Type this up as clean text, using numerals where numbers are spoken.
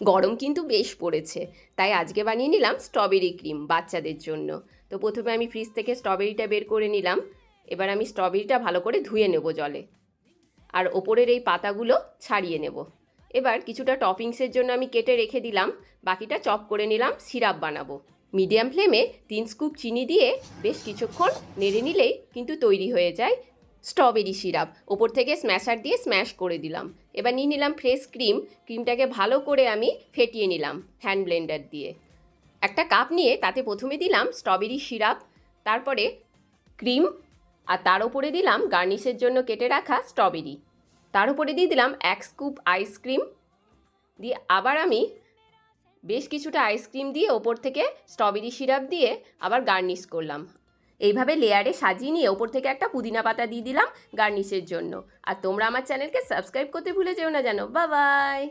গরম কিন্তু বেশ পড়েছে, তাই আজকে বানিয়ে নিলাম স্ট্রবেরি ক্রিম বাচ্চাদের জন্য। তো প্রথমে আমি ফ্রিজ থেকে স্ট্রবেরিটা বের করে নিলাম। এবার আমি স্ট্রবেরিটা ভালো করে ধুয়ে নেব জলে, আর ওপরের এই পাতাগুলো ছাড়িয়ে নেব। এবার কিছুটা টপিংসের জন্য আমি কেটে রেখে দিলাম, বাকিটা চপ করে নিলাম, সিরাপ বানাবো। মিডিয়াম ফ্লেমে 3 স্কুপ চিনি দিয়ে বেশ কিছুক্ষণ নেড়ে নিলেই কিন্তু তৈরি হয়ে যায় স্ট্রবেরি সিরাপ। ওপর থেকে স্ম্যাশার দিয়ে স্ম্যাশ করে দিলাম। এবার নিয়ে নিলাম ফ্রেশ ক্রিমটাকে ভালো করে আমি ফেটিয়ে নিলাম হ্যান্ড ব্লেন্ডার দিয়ে। একটা কাপ নিয়ে তাতে প্রথমে দিলাম স্ট্রবেরি সিরাপ, তারপরে ক্রিম, আর তার উপরে দিলাম গার্নিশের জন্য কেটে রাখা স্ট্রবেরি। তার উপরে দিয়ে দিলাম 1 স্কুপ আইসক্রিম দিয়ে আবার আমি বেশ কিছুটা আইসক্রিম দিয়ে ওপর থেকে স্ট্রবেরি সিরাপ দিয়ে আবার গার্নিশ করলাম। এইভাবে লেয়ারে সাজিয়ে নিয়ে ওপর থেকে একটা পুদিনা পাতা দিয়ে দিলাম গার্নিশের জন্য। আর তোমরা আমার চ্যানেলকে সাবস্ক্রাইব করতে ভুলে যেও না যেন। Bye bye.